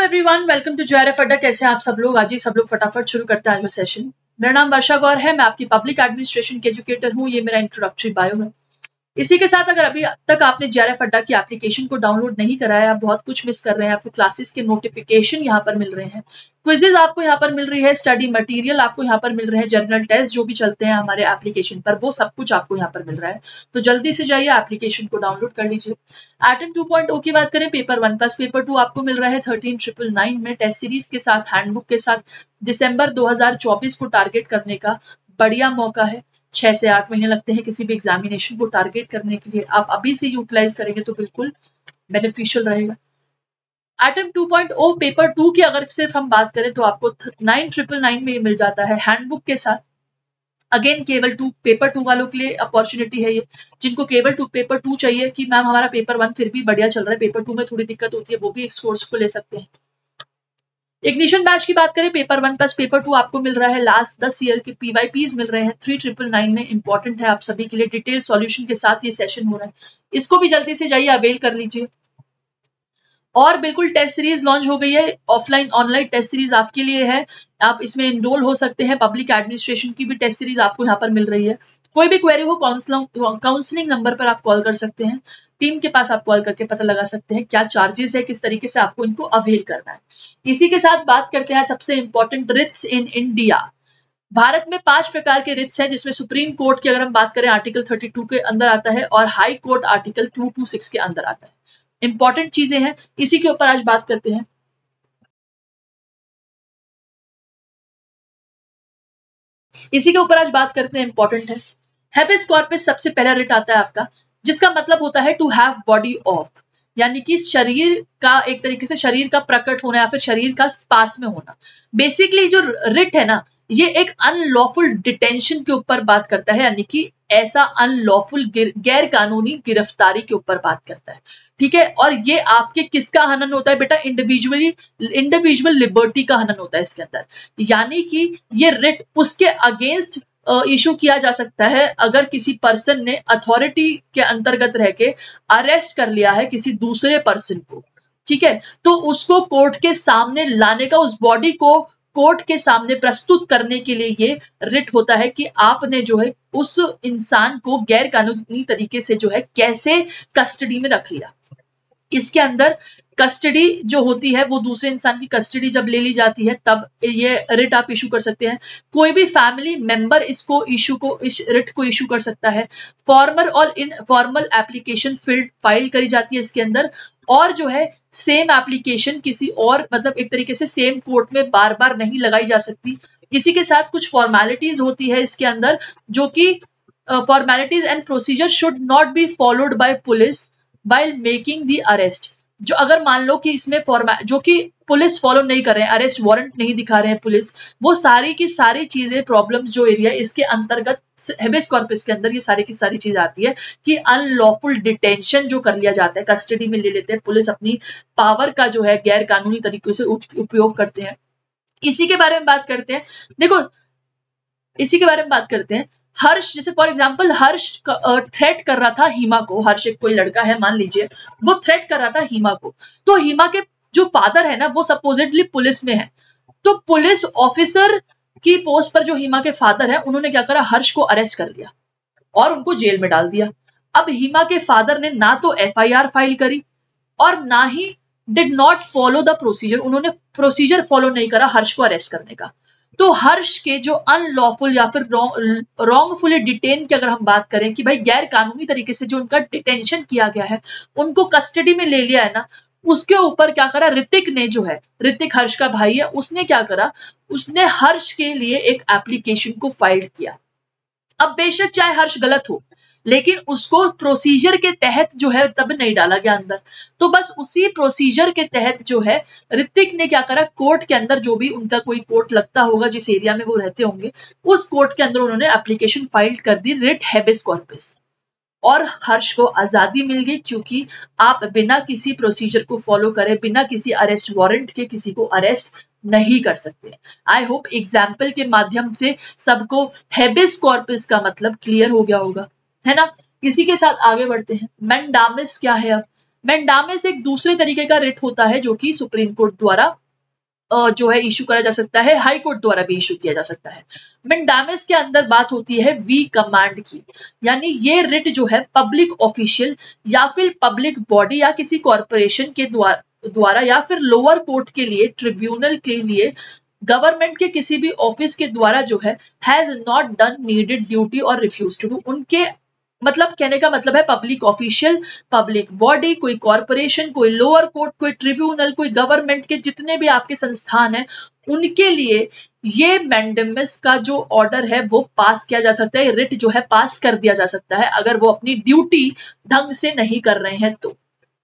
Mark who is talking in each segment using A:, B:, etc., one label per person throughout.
A: Everyone, welcome to JRF अड्डा। कैसे हैं आप सब लोग? आज ही सब लोग फटाफट शुरू करते हैं आज का सेशन। मेरा नाम वर्षा गौर है, मैं आपकी पब्लिक एडमिनिस्ट्रेशन के एजुकेटर हूँ। ये मेरा इंट्रोडक्टरी बायो है। इसी के साथ अगर अभी तक आपने JRF अड्डा की एप्लीकेशन को डाउनलोड नहीं कराया, आप बहुत कुछ मिस कर रहे हैं। आपको क्लासेस के नोटिफिकेशन यहाँ पर मिल रहे हैं, क्विजेज आपको यहाँ पर मिल रही है, स्टडी मटेरियल आपको यहाँ पर मिल रहे हैं, जर्नल टेस्ट जो भी चलते हैं हमारे एप्लीकेशन पर, वो सब कुछ आपको यहाँ पर मिल रहा है। तो जल्दी से जाइए एप्लीकेशन को डाउनलोड कर लीजिए। एटम 2.0 की बात करें, पेपर 1 प्लस पेपर 2 आपको मिल रहा है 13,999 में, टेस्ट सीरीज के साथ, हैंडबुक के साथ। दिसंबर 2024 को टारगेट करने का बढ़िया मौका है। 6 से 8 महीने लगते हैं किसी भी एग्जामिनेशन को टारगेट करने के लिए। आप अभी से यूटिलाइज करेंगे तो बिल्कुल बेनिफिशियल रहेगा। एटम 2.0 पेपर 2 की अगर सिर्फ हम बात करें तो आपको 9,999 में मिल जाता है हैंडबुक के साथ। अगेन केवल पेपर 2 वालों के लिए अपॉर्चुनिटी है ये, जिनको केवल पेपर 2 चाहिए कि मैम हमारा पेपर 1 फिर भी बढ़िया चल रहा है, पेपर 2 में थोड़ी दिक्कत होती है, वो भी इस कोर्स को ले सकते हैं। इग्निशन बैच की बात करें, पेपर 1 प्लस पेपर 2 आपको मिल रहा है लास्ट 10 ईयर के PYPs मिल रहे हैं 3,999 में। इंपॉर्टेंट है आप सभी के लिए, डिटेल सॉल्यूशन के साथ ये सेशन हो रहा है, इसको भी जल्दी से जाइए अवेल कर लीजिए। और बिल्कुल टेस्ट सीरीज लॉन्च हो गई है, ऑफलाइन ऑनलाइन टेस्ट सीरीज आपके लिए है, आप इसमें इनरोल हो सकते हैं। पब्लिक एडमिनिस्ट्रेशन की भी टेस्ट सीरीज आपको यहाँ पर मिल रही है। कोई भी क्वेरी हो काउंसलिंग नंबर पर आप कॉल कर सकते हैं, टीम के पास आप कॉल करके पता लगा सकते हैं क्या चार्जेस है, किस तरीके से आपको इनको अवेल करना है। इसी के साथ बात करते हैं सबसे इंपॉर्टेंट रिट्स इन इंडिया। भारत में 5 प्रकार के रिट्स हैं, जिसमें सुप्रीम कोर्ट की अगर हम बात करें आर्टिकल 32 के अंदर आता है और हाई कोर्ट आर्टिकल 226 के अंदर आता है। इंपॉर्टेंट चीजें हैं, इसी के ऊपर आज बात करते हैं। इंपॉर्टेंट है। हैबेस कॉर्पस सबसे पहला रिट आता है आपका, जिसका मतलब होता है टू हैव बॉडी ऑफ, यानी कि शरीर का एक तरीके से शरीर का प्रकट होना या फिर शरीर का पास में होना। बेसिकली जो रिट है ना, ये एक अनलॉफुल डिटेंशन के ऊपर बात करता है, यानी कि ऐसा अनलॉफुल गैर कानूनी गिरफ्तारी के ऊपर बात करता है। ठीक है, और ये आपके किसका हनन होता है बेटा? इंडिविजुअल लिबर्टी का हनन होता है इसके अंदर। यानी कि ये रिट उसके अगेंस्ट इशू किया जा सकता है अगर किसी पर्सन ने अथॉरिटी के अंतर्गत रह के अरेस्ट कर लिया है किसी दूसरे पर्सन को। ठीक है, तो उसको कोर्ट के सामने लाने का, उस बॉडी को कोर्ट के सामने प्रस्तुत करने के लिए ये रिट होता है कि आपने जो है उस इंसान को गैर कानूनी तरीके से जो है कैसे कस्टडी में रख लिया। इसके अंदर कस्टडी जो होती है वो दूसरे इंसान की कस्टडी जब ले ली जाती है तब ये रिट आप इशू कर सकते हैं। कोई भी फैमिली मेंबर इस रिट को इशू कर सकता है। फॉर्मल और इनफॉर्मल एप्लीकेशन फाइल करी जाती है इसके अंदर, और जो है सेम एप्लीकेशन किसी और मतलब एक तरीके से सेम कोर्ट में बार बार नहीं लगाई जा सकती। इसी के साथ कुछ फॉर्मेलिटीज होती है इसके अंदर, जो कि formalities and procedure should not be followed by police while making the arrest। जो अगर मान लो कि इसमें जो कि पुलिस फॉलो नहीं कर रहे हैं, अरेस्ट वारंट नहीं दिखा रहे हैं पुलिस, वो सारी की सारी चीजें प्रॉब्लम्स जो एरिया इसके अंतर्गत हेबेस कॉर्पस के अंदर ये सारी की सारी चीज आती है कि अनलॉफुल डिटेंशन जो कर लिया जाता है, कस्टडी में ले लेते हैं, पुलिस अपनी पावर का जो है गैर कानूनी तरीके से उपयोग करते हैं। इसी के बारे में बात करते हैं। देखो, इसी के बारे में बात करते हैं। हर्ष, जैसे फॉर एग्जांपल हर्ष थ्रेट कर रहा था हिमा को, हर्ष एक कोई लड़का है मान लीजिए, वो थ्रेट कर रहा था हिमा को, तो हिमा के जो फादर है ना वो सपोजिटली पुलिस में है, तो पुलिस ऑफिसर की पोस्ट पर जो हिमा के फादर है उन्होंने क्या करा, हर्ष को अरेस्ट कर लिया और उनको जेल में डाल दिया। अब हिमा के फादर ने ना तो FIR फाइल करी और ना he did not follow the procedure, उन्होंने प्रोसीजर फॉलो नहीं करा हर्ष को अरेस्ट करने का। तो हर्ष के जो अनलॉफुल या फिर रॉन्गफुली डिटेन की अगर हम बात करें कि भाई गैर कानूनी तरीके से जो उनका डिटेंशन किया गया है, उनको कस्टडी में ले लिया है ना, उसके ऊपर क्या करा ऋतिक ने, जो है ऋतिक हर्ष का भाई है, उसने क्या करा, उसने हर्ष के लिए एक एप्लीकेशन को फाइल किया। अब बेशक चाहे हर्ष गलत हो, लेकिन उसको प्रोसीजर के तहत जो है तब नहीं डाला गया अंदर, तो बस उसी प्रोसीजर के तहत जो है ऋतिक ने क्या करा, कोर्ट के अंदर जो भी उनका कोई कोर्ट लगता होगा जिस एरिया में वो रहते होंगे, उस कोर्ट के अंदर उन्होंने एप्लीकेशन फाइल कर दी, रिट हेबेस कॉर्पस, और हर्ष को आजादी मिल गई, क्योंकि आप बिना किसी प्रोसीजर को फॉलो करे, बिना किसी अरेस्ट वारंट के किसी को अरेस्ट नहीं कर सकते। आई होप एग्जाम्पल के माध्यम से सबको हेबेस कॉर्पस का मतलब क्लियर हो गया होगा, है ना। इसी के साथ आगे बढ़ते हैं। मैंडामिस क्या है? अब मैंडामिस एक दूसरे तरीके का रिट होता है जो कि सुप्रीम कोर्ट द्वारा जो है इशू करा जा सकता है, हाई कोर्ट द्वारा भी इशू किया जा सकता है। मैंडामिस के अंदर बात होती है वी कमांड की, यानी ये रिट जो है पब्लिक ऑफिशियल या फिर पब्लिक बॉडी या किसी कॉरपोरेशन के द्वारा या फिर लोअर कोर्ट के लिए, ट्रिब्यूनल के लिए, गवर्नमेंट के किसी भी ऑफिस के द्वारा जो है has not done needed duty और रिफ्यूज टू डू, उनके मतलब कहने का मतलब है पब्लिक ऑफिशियल, पब्लिक बॉडी, कोई कॉरपोरेशन, कोई लोअर कोर्ट, कोई ट्रिब्यूनल, कोई गवर्नमेंट के जितने भी आपके संस्थान हैं, उनके लिए ये मैंडेमस का जो ऑर्डर है वो पास किया जा सकता है, रिट जो है पास कर दिया जा सकता है अगर वो अपनी ड्यूटी ढंग से नहीं कर रहे हैं तो,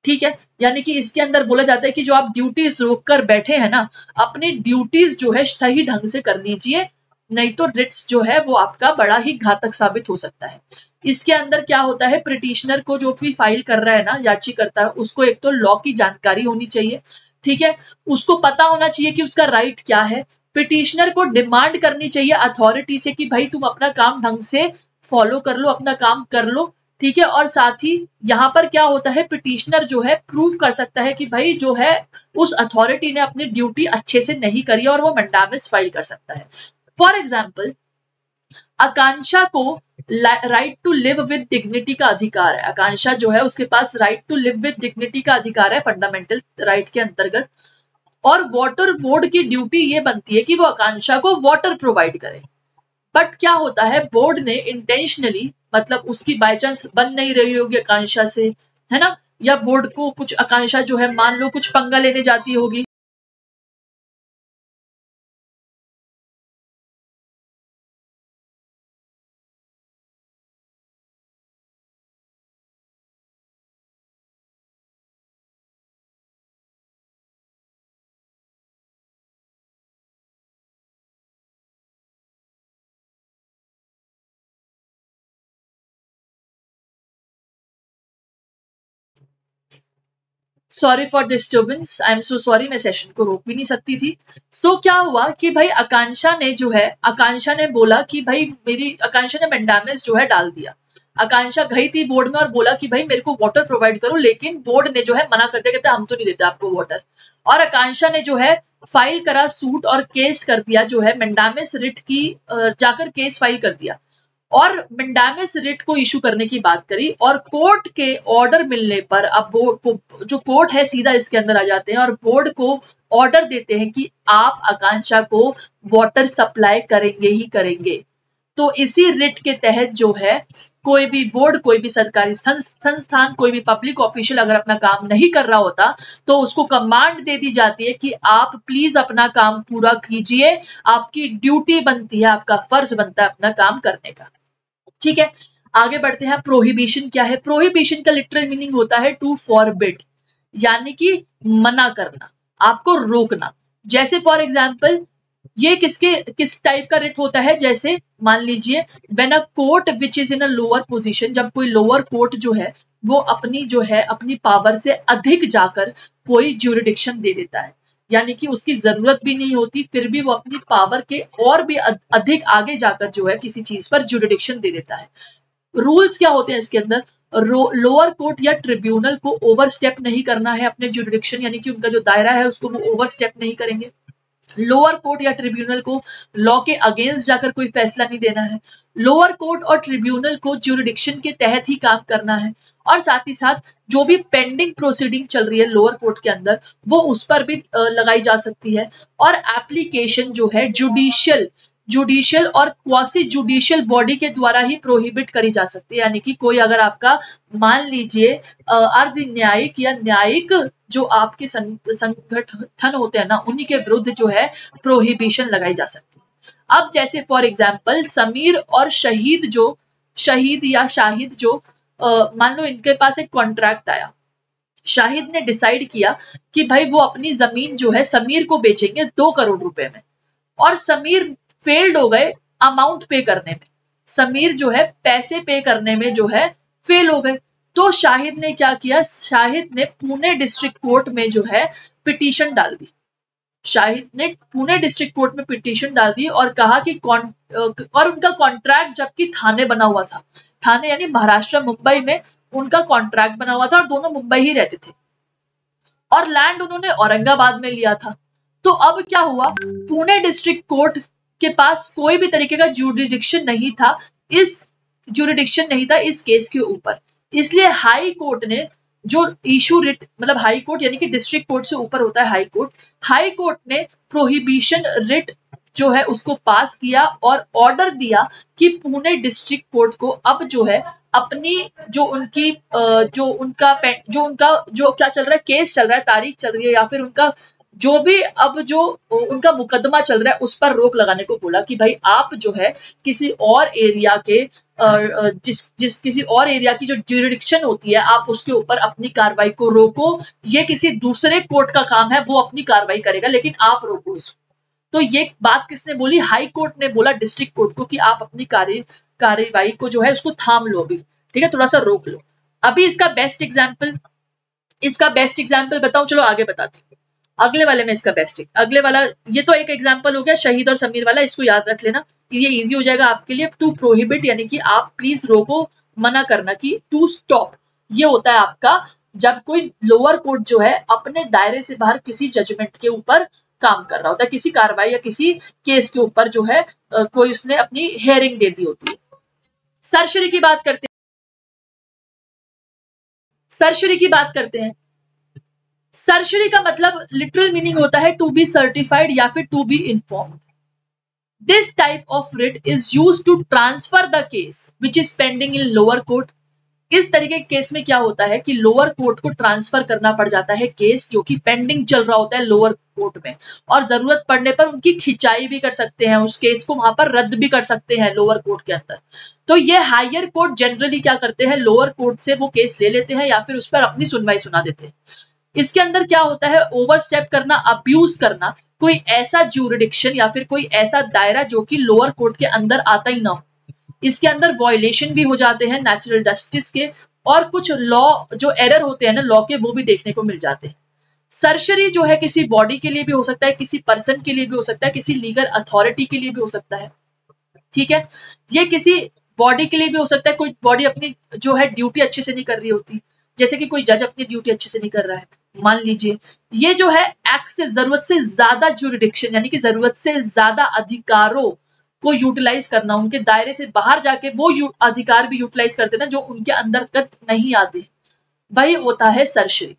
A: ठीक है। यानी कि इसके अंदर बोला जाता है कि जो आप ड्यूटीज रोक कर बैठे हैं ना, अपनी ड्यूटीज जो है सही ढंग से कर लीजिए, नहीं तो रिट्स जो है वो आपका बड़ा ही घातक साबित हो सकता है। इसके अंदर क्या होता है, पिटीशनर को जो भी फाइल कर रहा है ना, याचिकर्ता है, उसको एक तो लॉ की जानकारी होनी चाहिए, ठीक है, उसको पता होना चाहिए कि उसका राइट क्या है। पिटीशनर को डिमांड करनी चाहिए अथॉरिटी से कि भाई तुम अपना काम ढंग से फॉलो कर लो, अपना काम कर लो, ठीक है। और साथ ही यहाँ पर क्या होता है, पिटीशनर जो है प्रूव कर सकता है कि भाई जो है उस अथॉरिटी ने अपनी ड्यूटी अच्छे से नहीं करी और वो मैंडामिस फाइल कर सकता है। फॉर एग्जाम्पल, आकांक्षा को right to live with dignity का अधिकार है, आकांक्षा जो है उसके पास right to live with dignity का अधिकार है फंडामेंटल राइट के अंतर्गत, और वाटर बोर्ड की ड्यूटी ये बनती है कि वो आकांक्षा को वाटर प्रोवाइड करे। बट क्या होता है, बोर्ड ने इंटेंशनली, मतलब उसकी बाय चांस बन नहीं रही होगी आकांक्षा से, है ना, या बोर्ड को कुछ आकांक्षा जो है मान लो कुछ पंगा लेने जाती होगी, sorry for disturbance, I am so sorry, मैं सेशन को रोक भी नहीं सकती थी। सो क्या हुआ कि भाई आकांक्षा ने जो है, आकांक्षा ने बोला कि भाई आकांक्षा ने मैंडामिस जो है डाल दिया। आकांक्षा गई थी बोर्ड में और बोला कि भाई मेरे को वाटर प्रोवाइड करो, लेकिन बोर्ड ने जो है मना कर दिया, कहते हम तो नहीं देते आपको वाटर। और आकांक्षा ने जो है फाइल करा सूट और केस कर दिया, जो है मैंडामिस रिट की जाकर केस फाइल कर दिया और मैंडामिस रिट को इशू करने की बात करी। और कोर्ट के ऑर्डर मिलने पर अब बोर्ड को, जो कोर्ट है, सीधा इसके अंदर आ जाते हैं और बोर्ड को ऑर्डर देते हैं कि आप आकांक्षा को वाटर सप्लाई करेंगे ही करेंगे। तो इसी रिट के तहत जो है कोई भी बोर्ड, कोई भी सरकारी संस्थान, कोई भी पब्लिक ऑफिशियल अगर अपना काम नहीं कर रहा होता तो उसको कमांड दे दी जाती है कि आप प्लीज अपना काम पूरा कीजिए, आपकी ड्यूटी बनती है, आपका फर्ज बनता है अपना काम करने का, ठीक है। आगे बढ़ते हैं। प्रोहिबिशन क्या है? प्रोहिबिशन का लिटरल मीनिंग होता है टू फॉरबिड, यानी कि मना करना, आपको रोकना। जैसे फॉर एग्जाम्पल, ये किस टाइप का रिट होता है, जैसे मान लीजिए when a court which is in a lower position, जब कोई लोअर कोर्ट जो है वो अपनी पावर से अधिक जाकर कोई ज्यूरिडिक्शन दे देता है, यानी कि उसकी जरूरत भी नहीं होती फिर भी वो अपनी पावर के और भी अधिक आगे जाकर जो है किसी चीज पर ज्यूरिडिक्शन दे देता है। रूल्स क्या होते हैं इसके अंदर? लोअर कोर्ट या ट्रिब्यूनल को ओवरस्टेप नहीं करना है अपने ज्यूरिडिक्शन, यानी कि उनका जो दायरा है उसको वो ओवरस्टेप नहीं करेंगे। लोअर कोर्ट या ट्रिब्यूनल को लॉ के अगेंस्ट जाकर कोई फैसला नहीं देना है। लोअर कोर्ट और ट्रिब्यूनल को ज्यूरिडिक्शन के तहत ही काम करना है, और साथ ही साथ जो भी पेंडिंग प्रोसीडिंग चल रही है लोअर कोर्ट के अंदर वो उस पर भी लगाई जा सकती है। और एप्लीकेशन जो है जुडिशियल और क्वासी जुडिशियल बॉडी के द्वारा ही प्रोहिबिट करी जा सकती है, यानी कि कोई अगर आपका मान लीजिए अर्ध न्यायिक या न्यायिक जो आपके संगठन होते हैं ना, उन्हीं के विरुद्ध जो है प्रोहिबिशन लगाई जा सकती है। अब जैसे फॉर एग्जाम्पल समीर और शहीद या शाहिद जो मान लो इनके पास एक कॉन्ट्रैक्ट आया, शाहिद ने डिसाइड किया कि भाई वो अपनी जमीन जो है समीर को बेचेंगे 2 करोड़ रुपए में, और समीर फेल्ड हो गए अमाउंट पे करने में, समीर जो है पैसे पे करने में जो है फेल हो गए। तो शाहिद ने क्या किया, शाहिद ने पुणे डिस्ट्रिक्ट कोर्ट में जो है पिटीशन डाल दी, शाहिद ने पुणे डिस्ट्रिक्ट कोर्ट में पिटीशन डाल दी और कहा कि और उनका कॉन्ट्रैक्ट जबकि थाने बना हुआ था, थाने यानी महाराष्ट्र मुंबई में उनका कॉन्ट्रैक्ट बना हुआ था और दोनों मुंबई ही रहते थे और लैंड उन्होंने औरंगाबाद में लिया था। तो अब क्या हुआ, पुणे डिस्ट्रिक्ट कोर्ट के पास कोई भी तरीके का ज्यूरिडिक्शन नहीं था इस केस के ऊपर। इसलिए हाई कोर्ट ने जो इशू रिट, मतलब हाई कोर्ट यानी कि डिस्ट्रिक्ट कोर्ट से ऊपर होता है हाई कोर्ट ने प्रोहिबिशन रिट जो है उसको पास किया और ऑर्डर दिया कि पुणे डिस्ट्रिक्ट कोर्ट को अब जो है अपनी जो उनका क्या चल रहा है, केस चल रहा है, तारीख चल रही है, या फिर उनका जो भी अब जो उनका मुकदमा चल रहा है उस पर रोक लगाने को बोला कि भाई आप जो है किसी और एरिया के किसी और एरिया की जो ज्यूरिडिक्शन होती है आप उसके ऊपर अपनी कार्रवाई को रोको। ये किसी दूसरे कोर्ट का काम है, वो अपनी कार्रवाई करेगा, लेकिन आप रोको इसको। तो ये बात किसने बोली, हाई कोर्ट ने बोला डिस्ट्रिक्ट कोर्ट को कि आप अपनी कार्यवाही को जो है उसको थाम लो अभी, ठीक है, थोड़ा सा रोक लो। अभी इसका बेस्ट एग्जाम्पल बताऊं, चलो आगे बताती हूँ। अगले वाले में इसका अगले वाला, ये तो एक एग्जाम्पल हो गया शहीद और समीर वाला, इसको याद रख लेना, ये इजी हो जाएगा आपके लिए। टू प्रोहिबिट यानी कि आप प्लीज रोको, मना करना, कि टू स्टॉप ये होता है आपका जब कोई लोअर कोर्ट जो है अपने दायरे से बाहर किसी जजमेंट के ऊपर काम कर रहा होता है, किसी कार्रवाई या किसी केस के ऊपर जो है कोई उसने अपनी हेयरिंग दे दी होती है। सर्शरी की बात करते हैं। सर्शरी का मतलब लिटरल मीनिंग होता है टू बी सर्टिफाइड या फिर to be informed. This type of writ is used to transfer the case which is pending in lower court. इस तरीके के केस में क्या होता है कि लोअर कोर्ट को ट्रांसफर करना पड़ जाता है केस जो कि पेंडिंग चल रहा होता है लोअर कोर्ट में, और जरूरत पड़ने पर उनकी खिंचाई भी कर सकते हैं, उस केस को वहां पर रद्द भी कर सकते हैं लोअर कोर्ट के अंदर। तो ये हायर कोर्ट जनरली क्या करते हैं, लोअर कोर्ट से वो केस ले लेते हैं या फिर उस पर अपनी सुनवाई सुना देते हैं। इसके अंदर क्या होता है, ओवरस्टेप करना, अब्यूज करना, कोई ऐसा ज्यूरिडिक्शन या फिर कोई ऐसा दायरा जो कि लोअर कोर्ट के अंदर आता ही ना हो। इसके अंदर वॉयलेशन भी हो जाते हैं नेचुरल जस्टिस के, और कुछ लॉ जो एरर होते हैं ना लॉ के, वो भी देखने को मिल जाते हैं। सर्शरी जो है किसी बॉडी के लिए भी हो सकता है, किसी पर्सन के लिए भी हो सकता है, किसी लीगल अथॉरिटी के लिए भी हो सकता है, ठीक है। ये किसी बॉडी के लिए भी हो सकता है, कोई बॉडी अपनी जो है ड्यूटी अच्छे से नहीं कर रही होती, जैसे कि कोई जज अपनी ड्यूटी अच्छे से नहीं कर रहा है, मान लीजिए, ये जो है एक्ट से जरूरत से ज्यादा ज्यूरिडिक्शन यानी कि जरूरत से ज्यादा अधिकारों को यूटिलाइज करना, उनके दायरे से बाहर जाके वो अधिकार भी यूटिलाइज करते ना जो उनके अंतर्गत नहीं आते, वही होता है सर्शरी।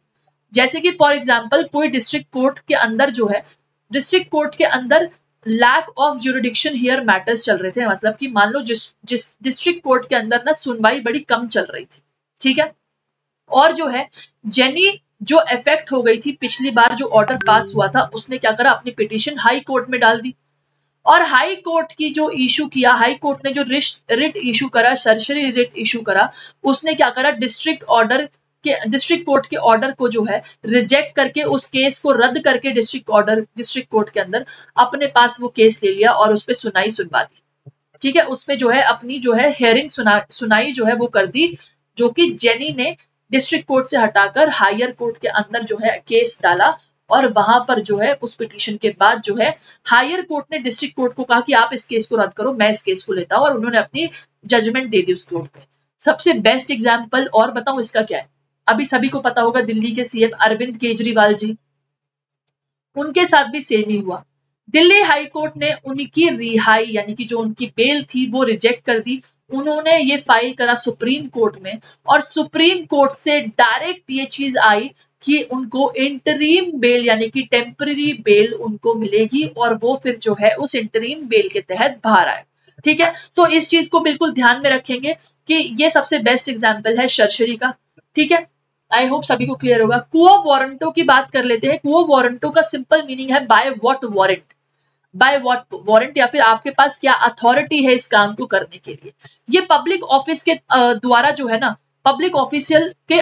A: जैसे कि फॉर एग्जांपल कोई डिस्ट्रिक्ट कोर्ट के अंदर जो है, डिस्ट्रिक्ट कोर्ट के अंदर lack of jurisdiction hear matters चल रहे थे, मतलब कि मान लो जिस डिस्ट्रिक्ट कोर्ट के अंदर ना सुनवाई बड़ी कम चल रही थी, ठीक है, और जो है जेनी जो इफेक्ट हो गई थी पिछली बार जो ऑर्डर पास हुआ था, उसने क्या करा, अपनी पिटीशन हाई कोर्ट में डाल दी, और हाई कोर्ट की जो इशू किया, हाई कोर्ट ने जो रिट इशू करा, सर्शरी रिट इशू करा, उसने क्या करा, डिस्ट्रिक्ट कोर्ट के ऑर्डर को जो है रिजेक्ट करके, उस केस को रद्द करके डिस्ट्रिक्ट कोर्ट के अंदर अपने पास वो केस ले लिया और उस पर सुनवा दी, ठीक है। उसमें जो है अपनी जो है हेयरिंग सुनाई जो है वो कर दी, जो कि जेनी ने डिस्ट्रिक्ट कोर्ट से हटाकर हायर कोर्ट के अंदर जो है केस डाला, और वहां पर जो है उस पिटीशन के बाद जो है हायर कोर्ट ने डिस्ट्रिक्ट कोर्ट को कहा कि आप इस केस को रद्द करो, मैं इस केस को लेता हूं, और उन्होंने अपनी जजमेंट दे दी उस कोर्ट पे। सबसे बेस्ट एग्जाम्पल और बताऊं इसका क्या है, अभी सभी को पता होगा दिल्ली के सीएम अरविंद केजरीवाल जी, उनके साथ भी सेम ही हुआ। दिल्ली हाई कोर्ट ने उनकी रिहाई यानी कि जो उनकी बेल थी वो रिजेक्ट कर दी, उन्होंने ये फाइल करा सुप्रीम कोर्ट में, और सुप्रीम कोर्ट से डायरेक्ट ये चीज आई कि उनको इंटरीम बेल यानी कि टेम्पररी बेल उनको मिलेगी, और वो फिर जो है उस इंटरीम बेल के तहत बाहर आए, ठीक है। तो इस चीज को बिल्कुल ध्यान में रखेंगे कि ये सबसे बेस्ट एग्जाम्पल है सर्शरी का, ठीक है। आई होप सभी को क्लियर होगा। क्वो वारंटो की बात कर लेते हैं। क्वो वारंटो का सिंपल मीनिंग है by what warrant, by what warrant, या फिर आपके पास क्या अथॉरिटी है इस काम को करने के लिए। ये पब्लिक ऑफिस के द्वारा जो है ना, पब्लिक ऑफिशियल के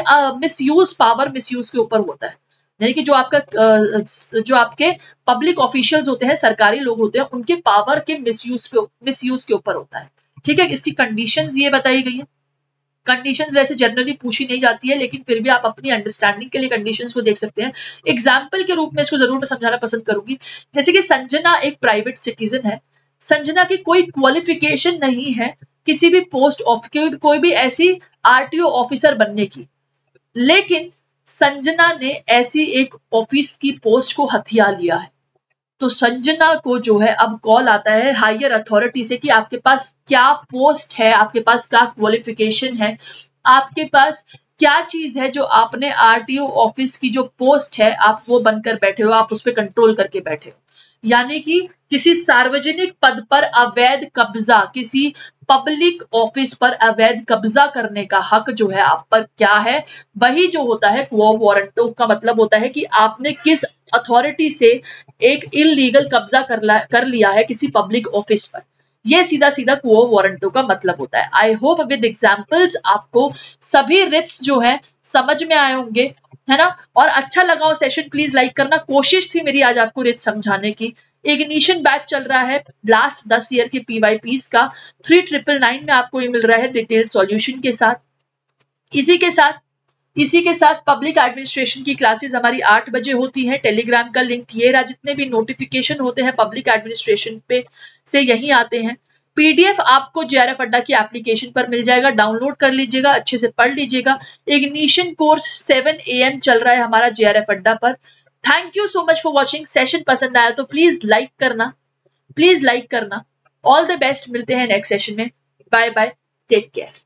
A: पावर मिसयूज के ऊपर होता है, यानी कि जो आपके पब्लिक ऑफिशियल्स होते हैं, सरकारी लोग होते हैं, उनके पावर के मिसयूज के ऊपर होता है, ठीक है। इसकी कंडीशंस ये बताई गई है। कंडीशंस वैसे जनरली पूछी नहीं जाती है, लेकिन फिर भी आप अपनी अंडरस्टैंडिंग के लिए कंडीशंस को देख सकते हैं। एग्जाम्पल के रूप में इसको जरूर मैं समझाना पसंद करूंगी। जैसे कि संजना एक प्राइवेट सिटीजन है, संजना की कोई क्वालिफिकेशन नहीं है किसी भी पोस्ट कोई भी ऐसी आरटीओ ऑफिसर बनने की, लेकिन संजना ने ऐसी एक ऑफिस की पोस्ट को हथिया लिया है। तो संजना को जो है अब कॉल आता है हायर अथॉरिटी से कि आपके पास क्या पोस्ट है, आपके पास क्या क्वालिफिकेशन है, आपके पास क्या चीज है जो आपने आरटीओ ऑफिस की जो पोस्ट है आप वो बनकर बैठे हो, आप उस पर कंट्रोल करके बैठे हो। यानी कि किसी सार्वजनिक पद पर अवैध कब्जा, किसी पब्लिक ऑफिस पर अवैध कब्जा करने का हक जो है आप पर क्या है, वही जो होता है क्वो वारंटो का मतलब होता है कि आपने किस अथॉरिटी से एक इलीगल कब्जा कर लिया है किसी पब्लिक ऑफिस पर। ये सीधा सीधा क्वो वारंटो का मतलब होता है। आई होप विद एग्जांपल्स आपको सभी रिट्स जो है समझ में आए होंगे, है ना। और अच्छा लगा हो सेशन प्लीज लाइक करना। कोशिश थी मेरी आज आपको रिट्स समझाने की। इग्निशन बैच चल रहा है लास्ट 10 ईयर के पीवाईपीस का, 3999 में आपको ये मिल रहा है डिटेल सॉल्यूशन के साथ। इसी के साथ पब्लिक एडमिनिस्ट्रेशन की क्लासेस हमारी 8 बजे होती है। टेलीग्राम का लिंक ये रहा, जितने भी नोटिफिकेशन होते हैं पब्लिक एडमिनिस्ट्रेशन पे से यही आते हैं। पीडीएफ आपको जेआरएफ अड्डा की एप्लीकेशन पर मिल जाएगा, डाउनलोड कर लीजिएगा, अच्छे से पढ़ लीजिएगा। इग्निशन कोर्स 7 AM चल रहा है हमारा जेआरएफ अड्डा पर। Thank you so much for watching. Session पसंद आया तो प्लीज लाइक करना। ऑल द बेस्ट, मिलते हैं नेक्स्ट सेशन में। Bye bye, take care.